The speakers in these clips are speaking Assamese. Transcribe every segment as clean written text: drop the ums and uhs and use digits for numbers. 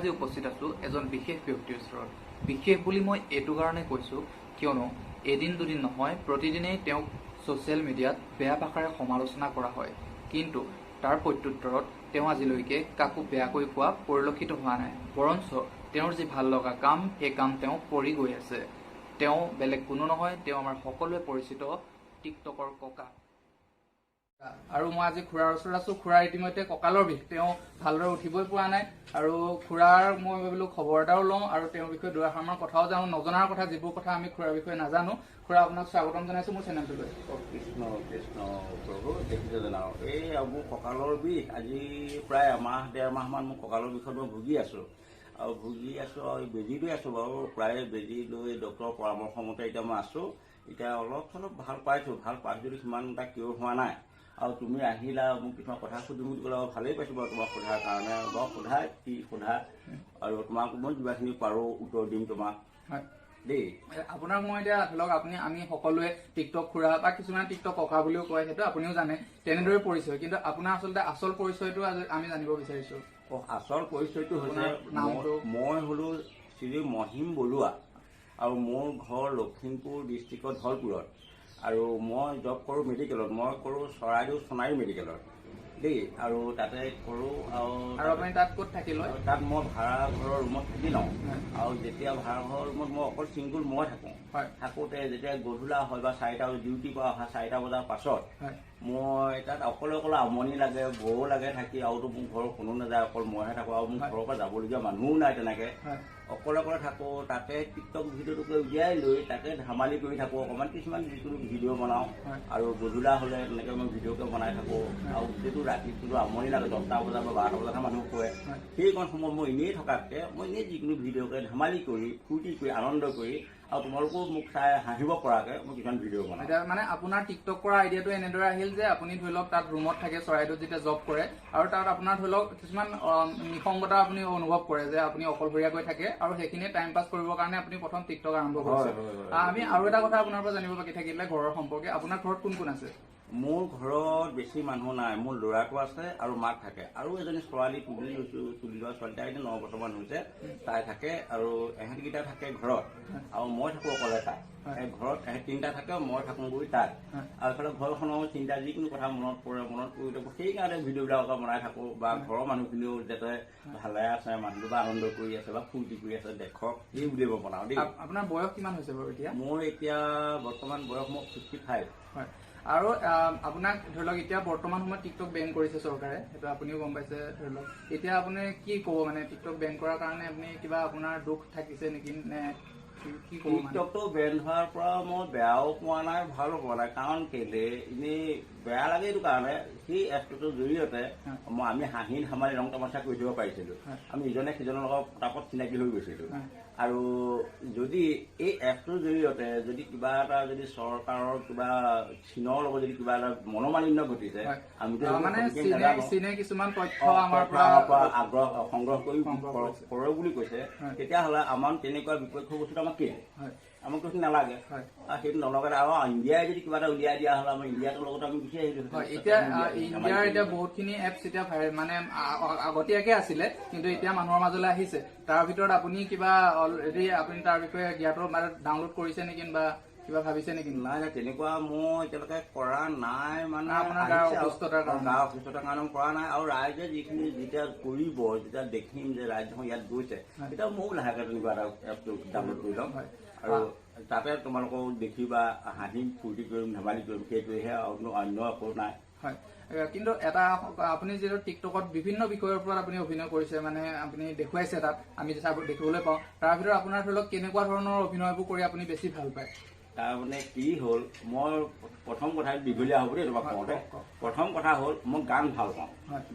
আজি উপস্থিত আছো এজন বিশেষ ব্যক্তিৰ ওচৰত। বিশেষ বুলি মই এইটো কাৰণে কৈছো কিয়নো এদিন দুদিন নহয় প্ৰতিদিনেই তেওঁক ছ'চিয়েল মিডিয়াত বেয়া ভাষাৰে সমালোচনা কৰা হয়, কিন্তু তাৰ প্ৰত্যুত্তৰত তেওঁ আজিলৈকে কাকো বেয়াকৈ কোৱা পৰিলক্ষিত হোৱা নাই। বৰঞ্চ তেওঁৰ যি ভাল লগা কাম সেই কাম তেওঁ কৰি গৈ আছে। তেওঁ বেলেগ কোনো নহয়, তেওঁ আমাৰ সকলোৱে পৰিচিত টিকটকৰ ককা। আৰু মই আজি খুৰাৰ ওচৰত আছো। খুৰাৰ ইতিমধ্যে কঁকালৰ বিষ, তেওঁ ভালদৰে উঠিবই পৰা নাই। আৰু খুৰাৰ মই ভাবিলো খবৰ এটাও লওঁ আৰু তেওঁৰ বিষয়ে দুআষাৰমান কথাও জানো, নজনাৰ কথা যিবোৰ কথা আমি খুৰাৰ বিষয়ে নাজানো। খুৰা, আপোনাক স্বাগতম জনাইছো মোৰ চেনেলটোলৈ। কৃষ্ণ কৃষ্ণ প্ৰভু দেখিছে জানো, এই মোৰ কঁকালৰ বিষ আজি প্ৰায় এমাহ ডেৰ মাহমান মোৰ কঁকালৰ বিষত মই ভুগি আছোঁ আৰু বেজী লৈ আছোঁ বাৰু। প্ৰায় বেজী লৈ ডক্টৰৰ পৰামৰ্শ মতে এতিয়া মই আছোঁ। এতিয়া অলপ চলপ ভাল পাইছোঁ যদি সিমান এটা কিয় হোৱা নাই। আৰু তুমি আহিলা মোক কিছুমান কথা সুধিম বুলি ক'লে ভালেই পাইছোঁ বাৰু তোমাক সোধাৰ কাৰণে। বাৰু সোধা কি সোধা, আৰু তোমাক মই যিমানখিনি পাৰোঁ উত্তৰ দিম তোমাক দেই। আপোনাক মই এতিয়া ধৰি লওক আমি সকলোৱে টিকটক খুৰা বা কিছুমান টিকটক ককা বুলিও কয়, সেইটো আপুনিও জানে, তেনেদৰে পৰিচয়। কিন্তু আপোনাৰ আচলতে আচল পৰিচয়টো আমি জানিব বিচাৰিছো। আচল পৰিচয়টো হৈছে মই হলো শ্ৰী মহিম বৰুৱা আৰু মোৰ ঘৰ লখিমপুৰ ডিষ্ট্ৰিক্টৰ ধলপুৰত। আৰু মই জব কৰোঁ মেডিকেলত, মই কৰোঁ চৰাইদেউ সোণাৰী মেডিকেলত দেই। আৰু তাতে কৰোঁ। আৰু আপুনি তাত ক'ত থাকি লয়? তাত মই ভাড়া ঘৰৰ ৰুমত থাকি লওঁ। আৰু যেতিয়া ভাড়া ঘৰৰ ৰুমত মই অকল চিংগুল মই থাকোঁতে যেতিয়া গধূলা হয় বা 4টা ডিউটি পৰা অহা 4টা বজাৰ পাছত মই তাত অকলে আমনি লাগে, বৰো লাগে থাকি। আৰুতো মোৰ ঘৰৰ কোনো নাযায়, অকল মইহে থাকোঁ। আৰু মোৰ ঘৰৰ পৰা যাবলগীয়া মানুহো নাই তেনেকৈ, অকলে থাকোঁ। তাতে টিকটক ভিডিঅ'টোকে উলিয়াই লৈ তাকে ধেমালি কৰি থাকোঁ অকণমান, কিছুমান যিকোনো ভিডিঅ' বনাওঁ। আৰু গধূলা হ'লে তেনেকৈ মই ভিডিঅ'কে বনাই থাকোঁ। আৰু গোটেইটো ৰাতিটো আমনি লাগে, 10টা বজাৰ পৰা 12টা বজাতহে মানুহ শুৱে। সেইকণ সময়ত মই এনেই থকাতকৈ মই এনেই যিকোনো ভিডিঅ'কে ধেমালি কৰি ফূৰ্তি কৰি আনন্দ কৰি আৰু তোমালোকেও মোক চাই হাঁহিব পৰাকৈ মই কিছুমান ভিডিঅ' বনাওঁ। এতিয়া মানে আপোনাৰ টিকটক কৰা আইডিয়াটো এনেদৰে আহিল যে আপুনি ধৰি লওক তাত ৰুমত থাকে, চৰাইদেউত যেতিয়া জব কৰে, আৰু তাত আপোনাৰ ধৰি লওক কিছুমান নিসংগতা আপুনি অনুভৱ কৰে যে আপুনি অকলশৰীয়াকৈ থাকে, আৰু সেইখিনি টাইম পাছ কৰিবৰ কাৰণে আপুনি প্ৰথম টিকটক আৰম্ভ কৰিছে। আমি আৰু এটা কথা আপোনাৰ পৰা জানিব বাকী থাকিলে ঘৰৰ সম্পৰ্কে। আপোনাৰ ঘৰত কোন কোন আছে? মোৰ ঘৰত বেছি মানুহ নাই। মোৰ ল'ৰাটো আছে আৰু মাক থাকে, আৰু এজনী ছোৱালী তুলি লোৱা ছোৱালী, তাই 9 বছৰমান হৈছে, তাই থাকে। আৰু এহেঁতকেইটা থাকে ঘৰত, আৰু মই থাকোঁ অকলে তাত। ঘৰত এহেঁত 3টা থাকে, মই থাকোঁগৈ তাত। আৰু এইফালে ঘৰখনৰ চিন্তা যিকোনো কথা মনত পৰি থাকোঁ, সেইকাৰণে ভিডিঅ'বিলাককে বনাই থাকোঁ। বা ঘৰৰ মানুহখিনিও যাতে ভালে আছে, মানুহটো বা আনন্দ কৰি আছে বা ফূৰ্তি কৰি আছে দেখক, এই বুলি মই বনাওঁ দেই। আপোনাৰ বয়স কিমান হৈছে বাৰু এতিয়া? মোৰ এতিয়া বৰ্তমান বয়স মোৰ 55। হয়। আৰু আপোনাক ধৰি লওক এতিয়া বৰ্তমান সময়ত টিকটক বেন কৰিছে চৰকাৰে, সেইটো আপুনিও গম পাইছে। ধৰি লওক এতিয়া আপুনি কি ক'ব, মানে টিকটক বেন কৰাৰ কাৰণে আপুনি কিবা আপোনাৰ দুখ থাকিছে নেকি, নে কি ক'ব? টিকটকটো বেন হোৱাৰ পৰা মই বেয়াও পোৱা নাই, ভালো পোৱা নাই। কাৰণ কেলে এনেই বেয়া লাগে এইটো কাৰণে, সেই এপটোৰ জৰিয়তে আমি হাঁহি ধেমালি ৰং তামাচা কৰি দিব পাৰিছিলোঁ। আমি ইজনে সিজনৰ লগত পটাপট চিনাকি হৈ গৈছিলোঁ। আৰু যদি এই এপটোৰ জৰিয়তে যদি কিবা এটা যদি চৰকাৰৰ কিবা চীনৰ লগত যদি কিবা এটা মনোমালিন্য ঘটিছে, আমিতো কিছুমান তথ্য আমাৰ পৰা আগ্ৰহ সংগ্ৰহ কৰি কৰে বুলি কৈছে, তেতিয়াহ'লে আমাৰ তেনেকুৱা বিপক্ষ বস্তুটো আমাক কি আমাকতো নালাগে। সেইটো নলগাতে আৰু ইণ্ডিয়াই যদি কিবা এটা উলিয়াই দিয়া হ'লে আমাৰ ইণ্ডিয়াটোৰ লগত আমি গুচি আহিলো। এতিয়া বহুতখিনি এপছ এতিয়া মানে আগতীয়াকে আছিলে, কিন্তু এতিয়া মানুহৰ মাজলৈ আহিছে। তাৰ ভিতৰত আপুনি কিবা অলৰেডি আপুনি তাৰ বিষয়ে জ্ঞাত মানে ডাউনলোড কৰিছে নেকি বা কিবা ভাবিছে নেকি? নাই, তেনেকুৱা মই এতিয়ালৈকে কৰা নাই। মানে আপোনাৰ গাঁৱৰ অসুস্থতাৰ কাৰণে কৰা নাই। আৰু ৰাইজে যিখিনি যেতিয়া কৰিব, যেতিয়া দেখিম যে ৰাইজখন ইয়াত গৈছে, তেতিয়া ময়ো লাহেকে তেনেকুৱা এটা এপটো ডাউনলোড কৰি ল'ম। আৰু তাতে তোমালোকক দেখিবা, হাঁহিম, ফূৰ্তি কৰিম, ধেমালি কৰিম, সেইটোৱেহে, অন্য একো নাই। হয়, কিন্তু এটা আপুনি যিহেতু টিকটকত বিভিন্ন বিষয়ৰ ওপৰত আপুনি অভিনয় কৰিছে, মানে আপুনি দেখুৱাইছে তাত, আমি দেখিবলৈ পাওঁ। তাৰ ভিতৰত আপোনাৰ ধৰি লওক কেনেকুৱা ধৰণৰ অভিনয়বোৰ কৰি আপুনি বেছি ভাল পায়? তাৰমানে কি হ'ল, মই প্ৰথম কথা দীঘলীয়া হ'ব দেই তোমাক কওঁতে। প্ৰথম কথা হ'ল মই গান ভাল পাওঁ,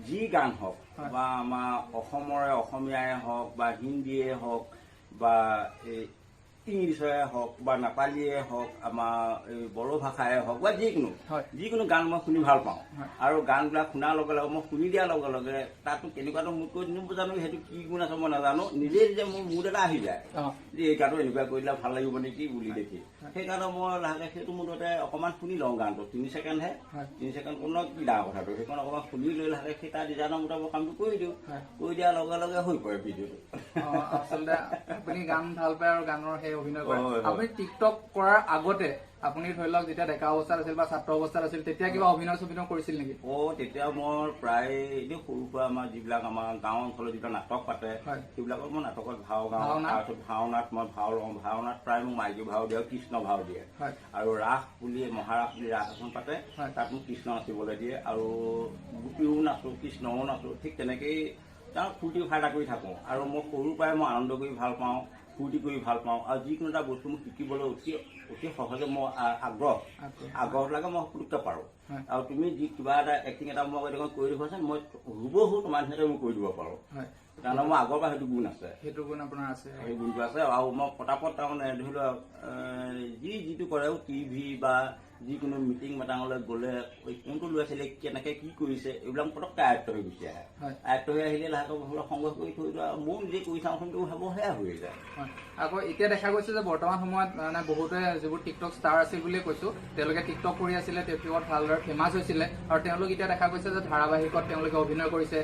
যি গান হওক, বা আমাৰ অসমীয়াই হওক বা হিন্দীয়ে হওক বা এই ইংলিছৰে হওক বা নেপালীয়ে হওক আমাৰ এই বড়ো ভাষাৰে হওক বা যিকোনো গান মই শুনি ভাল পাওঁ আৰু গানবিলাক শুনাৰ লগে লগে মই শুনি দিয়াৰ লগে লগে তাতো কেনেকুৱাটো মোতকৈ জানো সেইটো কি গুণ আছে মই নাজানো নিজে নিজে মোৰ মুড এটা আহি যায় যে এই গানটো এনেকুৱা কৰিলে ভাল লাগিব নেকি বুলি দেখি সেইকাৰণে মই লাহেকৈ সেইটো মুডতে অকণমান শুনি লওঁ গানটো 3 ছেকেণ্ডহে 3 ছেকেণ্ড কোনো কি ডাঙৰ কথাটো সেইখন অকণমান শুনি লৈ লাহেকৈ সেই তাৰ ডিজাইনৰ মতে মই কামটো কৰি দিওঁ কৰি দিয়াৰ লগে লগে হৈ পৰে ভিডিঅ'টো আচলতে আপুনি গান ভাল পায় আৰু গানৰ সেই অভিনয় কৰে আপুনি টিকটক কৰাৰ আগতে আপুনি ধৰি লওক যেতিয়া ডেকা অৱস্থাত আছিল বা ছাত্ৰ অৱস্থাত আছিল তেতিয়া কিবা অভিনয় কৰিছিল নেকি তেতিয়া মই প্ৰায় এনে সৰু সুৰা আমাৰ যিবিলাক আমাৰ গাঁও অঞ্চলত যিবিলাক নাটক পাতে সেইবিলাকত মই নাটকত ভাও গাওঁ তাৰপিছত ভাওনাত মই ভাও লওঁ ভাওনাত প্ৰায় মোক মাইকী ভাও দিয়ে কৃষ্ণ ভাও দিয়ে আৰু ৰাস বুলি মহাৰাস বুলি ৰাস এখন পাতে তাত মোক কৃষ্ণ নাচিবলৈ দিয়ে আৰু গোপীও নাচো কৃষ্ণও নাচো ঠিক তেনেকেই তাৰ ফূৰ্তি ফাইদা কৰি থাকোঁ আৰু মই সৰুৰ পৰাই মই আনন্দ কৰি ভাল পাওঁ ফূৰ্তি কৰি ভাল পাওঁ আৰু যিকোনো এটা বস্তু মোক শিকিবলৈ অতি সহজে মই আগ্ৰহ লাগে মই পুটুককৈ পাৰোঁ আৰু তুমি যি কিবা এটা এক্টিং এটা মই কৰি দিবাচোন মই হুবহু তোমাৰ নিচিনাকৈ মই কৰি দিব পাৰোঁ কাৰণ মই আগৰ পৰা সেইটো গুণ আছে সেইটো গুণ আপোনাৰ আছে সেই গুণটো আছে আৰু মই পটাপট তাৰমানে ধৰি লোৱা যিটো কৰে টিভি বা যিকোনো মিটিং মাটাঙলৈ গ'লে কোনটো ল'ৰা ছোৱালীয়ে কেনেকৈ কি কৰিছে এইবিলাক পটককৈ আয়ত্ব হৈ গুচি আহে আয়ত্ব হৈ আহিলে লাহেকৈ সংগ্ৰহ কৰি থৈ যোৱা মোৰ নিজে কৰি চাওঁ কিন্তু ভাব সেয়া হৈ যায় আকৌ এতিয়া দেখা গৈছে যে বৰ্তমান সময়ত মানে বহুতে যিবোৰ টিকটক ষ্টাৰ আছিল বুলিয়ে কৈছোঁ তেওঁলোকে টিকটক কৰি আছিলে টিকটকত ভালদৰে ফেমাছ হৈছিলে আৰু তেওঁলোক এতিয়া দেখা গৈছে যে ধাৰাবাহিকত তেওঁলোকে অভিনয় কৰিছে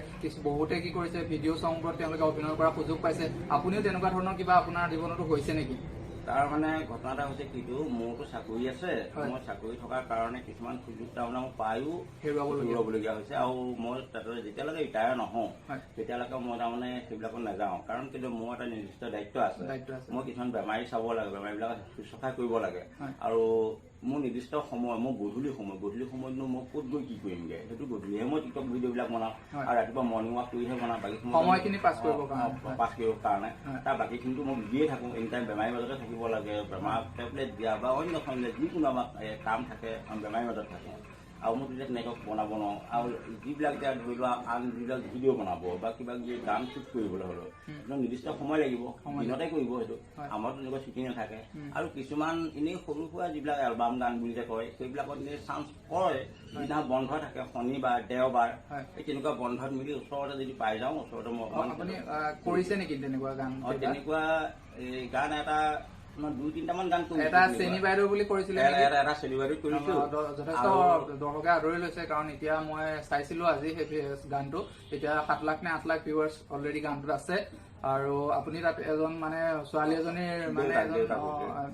বহুতে কি কৰিছে ভিডিঅ' চংবোৰত তেওঁলোকে অভিনয় কৰাৰ সুযোগ পাইছে আপুনিও তেনেকুৱা ধৰণৰ কিবা আপোনাৰ জীৱনতো হৈছে নেকি তাৰ মানে ঘটনা এটা হৈছে কিটো মোৰতো চাকৰি আছে মই চাকৰি থকাৰ কাৰণে কিছুমান সুযোগ তাৰমানে মই পায়ো হেৰুৱাবলগীয়া হৈছে আৰু মই তাতে যেতিয়ালৈকে ৰিটায়াৰ নহওঁ তেতিয়ালৈকে মই তাৰমানে সেইবিলাকত নাযাওঁ কাৰণ কিন্তু মোৰ এটা নিৰ্দিষ্ট দায়িত্ব আছে মই কিছুমান বেমাৰী চাব লাগে বেমাৰীবিলাক শুশ্ৰূষা কৰিব লাগে আৰু মোৰ নিৰ্দিষ্ট সময় মোৰ গধূলি সময়তনো মই ক'ত গৈ কি কৰিমগৈ সেইটো গধূলিহে মই টিকটক ভিডিঅ'বিলাক বনাওঁ আৰু ৰাতিপুৱা মৰ্ণিং ৱাক কৰিহে বনাওঁ বাকী সময়খিনি পাছ কৰিবৰ কাৰণে তাৰ বাকীখিনিতো মই বিজিয়ে থাকোঁ এনি টাইম বেমাৰীৰ মাজতে থাকিব লাগে বেমাৰ টেবলেট দিয়া বা অন্য যিকোনো আমাক কাম থাকে বেমাৰীৰ মাজত থাকোঁ আৰু মই তেতিয়া তেনেকৈ বনাব নোৱাৰোঁ আৰু যিবিলাক এতিয়া ধৰি লোৱা আন যিবিলাক ভিডিঅ' বনাব বা কিবা কিবি গান শ্বুট কৰিবলৈ হ'লেও নিৰ্দিষ্ট সময় লাগিব দিনতে কৰিব সেইটো আমাৰতো তেনেকুৱা ছুটি নাথাকে আৰু কিছুমান এনেই সৰু সুৰা যিবিলাক এলবাম গান বুলি যে কয় সেইবিলাকত এনেই চান্স পৰে যিদিনা বন্ধ থাকে শনিবাৰ দেওবাৰ এই তেনেকুৱা বন্ধত মিলি ওচৰতে যদি পাই যাওঁ ওচৰতে মই কৰিছে নেকি তেনেকুৱা গান তেনেকুৱা গান এটা 2-3টামান গান এটা চেনী বাইদেউ বুলি কৰিছিলে এটা চেনী বাইদেউ কৰিছো যথেষ্ট দৰ্শকে আদৰি লৈছে কাৰণ এতিয়া মই চাইছিলো আজি সেই গানটো এতিয়া 7 লাখ নে 8 লাখ ভিউৱাৰ্ছ অলৰেডি গানটোত আছে আৰু আপুনি তাত এজন মানে ছোৱালী এজনীৰ মানে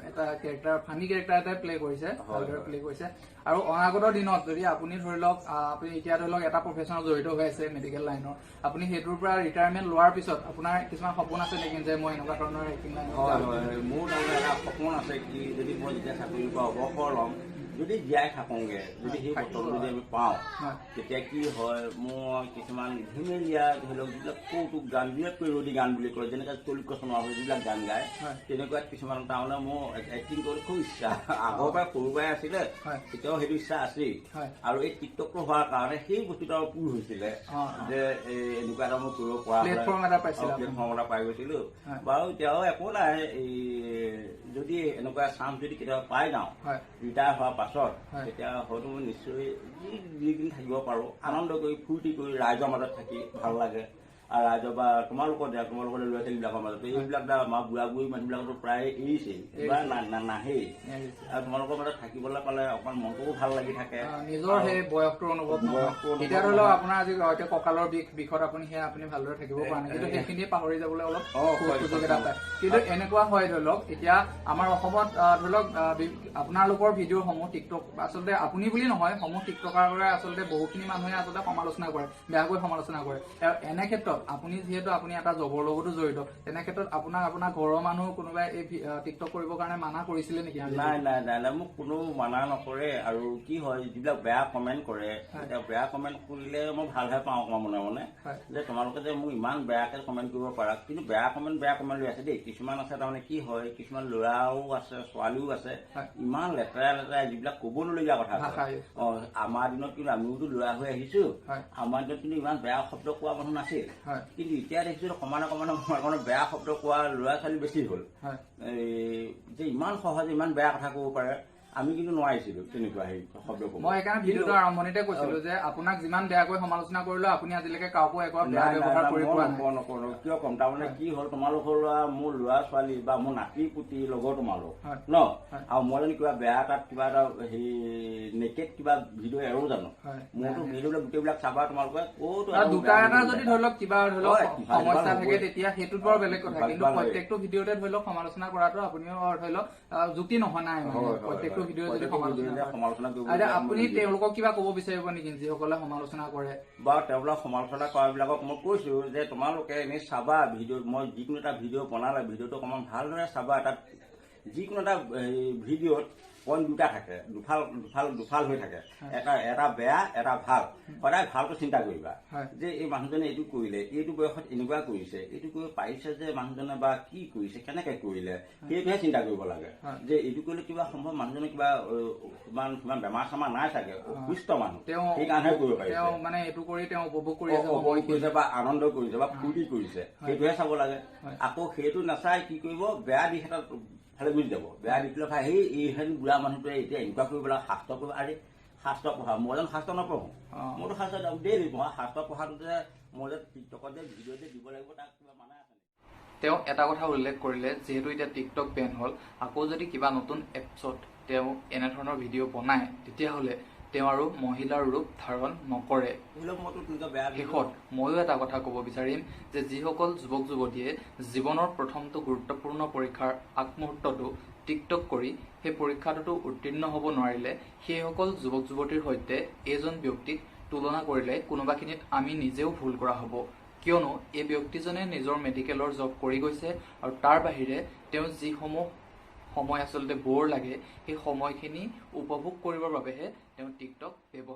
এটা কেৰেক্টাৰ ফানি কেৰেক্টাৰ এটা প্লে কৰিছে আৰু অনাগত দিনত যদি আপুনি ধৰি লওক আপুনি এতিয়া ধৰি লওক এটা প্ৰফেশ্যনত জড়িত হৈ আছে মেডিকেল লাইনৰ আপুনি সেইটোৰ পৰা ৰিটায়াৰমেণ্ট লোৱাৰ পিছত আপোনাৰ কিছুমান সপোন আছে নেকি যে মই এনেকুৱা ধৰণৰ এক্টিং লাইনত মোৰ তাৰমানে এটা সপোন আছে কি যদি মই যেতিয়া চাকৰিৰ পৰা অৱসৰ ল'ম যদি জীয়াই থাকোঁগৈ যদি সেই বছৰটো যদি আমি পাওঁ তেতিয়া কি হয় মই কিছুমান ধেমেলীয়া ধৰি লওক যিবিলাক কৌতুক গান বিৰাটকৈ ৰদী গান বুলি কয় যেনেকৈ চলিত চনোৱা হয় যিবিলাক গান গায় তেনেকুৱা কিছুমান তাৰমানে মোৰ এক্টিং কৰি খুব ইচ্ছা আগৰ পৰাই সৰু পৰাই আছিলে তেতিয়াও সেইটো ইচ্ছা আছেই আৰু এই টিকটকটো হোৱাৰ কাৰণে সেই বস্তুটো আৰু পূৰ হৈছিলে যে এনেকুৱা এটা মই কৰিব পৰা প্লেটফৰ্ম এটা পাই গৈছিলোঁ বাৰু এতিয়াও একো নাই এই যদি এনেকুৱা চান্স যদি কেতিয়াবা পাই যাওঁ ৰিটায়াৰ হোৱাৰ পাছত তেতিয়া হয়তো মই নিশ্চয় যিদিন থাকিব পাৰোঁ আনন্দ কৰি ফূৰ্তি কৰি ৰাইজৰ মাজত থাকি ভাল লাগে আৰু ৰাইজৰ বা তোমালোকৰ ল'ৰা ছোৱালীবিলাকৰ মাজত এইবিলাক আমাৰ বুঢ়া বুঢ়ী মানুহবিলাকতো প্ৰায় এৰিছেই কিবা নাহেই আৰু তোমালোকৰ মাজত থাকিবলৈ পালে অকণমান মনটোও ভাল লাগি থাকে নিজৰ সেই বয়সটোৰ অনুভৱ এতিয়া ধৰি লওক আপোনাৰ আজি এতিয়া কঁকালৰ বিষত আপুনি ভালদৰে থাকিব পৰা নাই কিন্তু সেইখিনিয়ে পাহৰি যাবলৈ অলপ সুযোগ এটা পায় কিন্তু এনেকুৱা হয় ধৰি লওক এতিয়া আমাৰ অসমত ধৰি লওক আপোনালোকৰ ভিডিঅ'সমূহ টিকটক আচলতে আপুনি বুলি নহয় সমূহ টিকটকাৰে আচলতে বহুখিনি মানুহে আচলতে সমালোচনা কৰে বেয়াকৈ সমালোচনা কৰে এনে ক্ষেত্ৰত আপুনি যিহেতু আপুনি এটা জবৰ লগতো জড়িত তেনে ক্ষেত্ৰত আপোনাৰ ঘৰৰ মানুহ কোনোবাই এই টিকটক কৰিবৰ কাৰণে মানা কৰিছিলে নেকি নাই মোক কোনো মানা নকৰে আৰু কি হয় যিবিলাক বেয়া কমেণ্ট কৰে বেয়া কমেণ্ট কৰিলে মই ভালহে পাওঁ অকণমান মনে মনে যে তোমালোকে যে মোক ইমান বেয়াকৈ কমেণ্ট কৰিব পাৰা কিন্তু বেয়া কমেণ্ট লৈ আছে দেই কিছুমান আছে তাৰমানে কি হয় কিছুমান ল'ৰাও আছে ছোৱালীও আছে ইমান লেতেৰা যিবিলাক ক'ব নলগীয়া কথা আমাৰ দিনত কিন্তু আমিওতো ল'ৰা হৈ আহিছো আমাৰ দিনত কিন্তু ইমান বেয়া শব্দ কোৱা মানুহ নাছিল কিন্তু এতিয়া দেখিছোঁ সমানে সমানে বেয়া শব্দ কোৱা ল'ৰা ছোৱালী বেছি হ'ল যে ইমান সহজে ইমান বেয়া কথা ক'ব পাৰে আমি কিন্তু নোৱাৰিছিলো তেনেকুৱা হেৰি শব্দ ক'ব মই সেইকাৰণে ভিডিঅ'টো আৰম্ভণিতে কৈছিলো যে আপোনাক যিমান বেয়াকৈ সমালোচনা কৰিলেও আপুনি আজিলৈকে কাকো একো বেয়া ব্যৱহাৰ কৰি পোৱা নাই নকৰো কিয় ক'ম তাৰমানে কি হ'ল তোমালোকৰ ল'ৰা মোৰ ল'ৰা ছোৱালী বা মোৰ নাতি পুতি লগৰ তোমালোক ন আৰু মই যদি কিবা বেয়া তাত কিবা এটা হেৰি নেকেট কিবা ভিডিঅ' এৰো জানো মোৰতো ভিডিঅ'বিলাক গোটেইবিলাক চাবা তোমালোকে দুটা এটা যদি ধৰি লওক কিবা ধৰি লওক সমস্যা থাকে তেতিয়া সেইটোত বৰ বেলেগ কথা কিন্তু প্ৰত্যেকটো ভিডিঅ'তে ধৰি লওক সমালোচনা কৰাটো আপুনিও ধৰি লওক যুক্তি নহয় নাই প্ৰত্যেকটো ভিডিঅ' যদি সমালোচনা আপুনি তেওঁলোকক কিবা ক'ব বিচাৰিব নেকি যিসকলে সমালোচনা কৰে বা তেওঁলোকক সমালোচনা কৰাবিলাকক মই কৈছো যে তোমালোকে এনেই চাবা ভিডিঅ' মই যিকোনো এটা ভিডিঅ' বনালে ভিডিঅ'টো অকণমান ভালদৰে চাবা তাত যিকোনো এটা ভিডিঅ'ত পইণ্ট দুটা থাকে দুফাল হৈ থাকে এটা বেয়া এটা ভাল সদায় ভালটো চিন্তা কৰিবা যে এই মানুহজনে এইটো কৰিলে এইটো বয়সত এনেকুৱা কৰিছে এইটো কৰিব পাৰিছে যে মানুহজনে বা কি কৰিছে কেনেকে কৰিলে সেইটোহে চিন্তা কৰিব লাগে যে এইটো কৰিলে কিবা সম্ভৱ মানুহজনে কিবা কিমান বেমাৰ চেমাৰ নাই চাগে সুস্থ মানুহ সেইকাৰণেহে কৰিব পাৰিছে মানে এইটো কৰি তেওঁ উপভোগ কৰিছে বা আনন্দ কৰিছে বা ফূৰ্তি কৰিছে সেইটোহে চাব লাগে আকৌ সেইটো নাচাই কি কৰিব বেয়া দিশ এটা ফালে গুচি যাব বেয়া দেখিলে ভাই এইহেন বুঢ়া মানুহটোৱে এতিয়া এনেকুৱা কৰিব লাগে শাস্ত্ৰ কৰিব আৰে শাস্ত্ৰ পঢ়া মই যেন শাস্ত্ৰ নপঢ়ো মইতো শাস্ত্ৰ ডেইলি পঢ়া শাস্ত্ৰ পঢ়াটোতে মই যে টিকটকত যে ভিডিঅ' যে দিব লাগিব তাক কিবা মানে আছে তেওঁ এটা কথা উল্লেখ কৰিলে যিহেতু এতিয়া টিকটক বেন হ'ল আকৌ যদি কিবা নতুন এপছত তেওঁ এনেধৰণৰ ভিডিঅ' বনায় তেতিয়াহ'লে তেওঁ আৰু মহিলাৰ ৰূপ ধাৰণ নকৰে শেষত ময়ো এটা কথা ক'ব বিচাৰিম যে যিসকল যুৱক যুৱতীয়ে জীৱনৰ প্ৰথমটো গুৰুত্বপূৰ্ণ পৰীক্ষাৰ আগমুহূৰ্তটো টিকটক কৰি সেই পৰীক্ষাটোতো উত্তীৰ্ণ হ'ব নোৱাৰিলে সেইসকল যুৱক যুৱতীৰ সৈতে এইজন ব্যক্তিক তুলনা কৰিলে কোনোবাখিনিত আমি নিজেও ভুল কৰা হ'ব কিয়নো এই ব্যক্তিজনে নিজৰ মেডিকেলৰ জব কৰি গৈছে আৰু তাৰ বাহিৰে তেওঁ যিসমূহ সময় আচলতে বৰ লাগে সেই সময়খিনি উপভোগ কৰিবৰ বাবেহে তেওঁ টিকটক ব্যৱহাৰ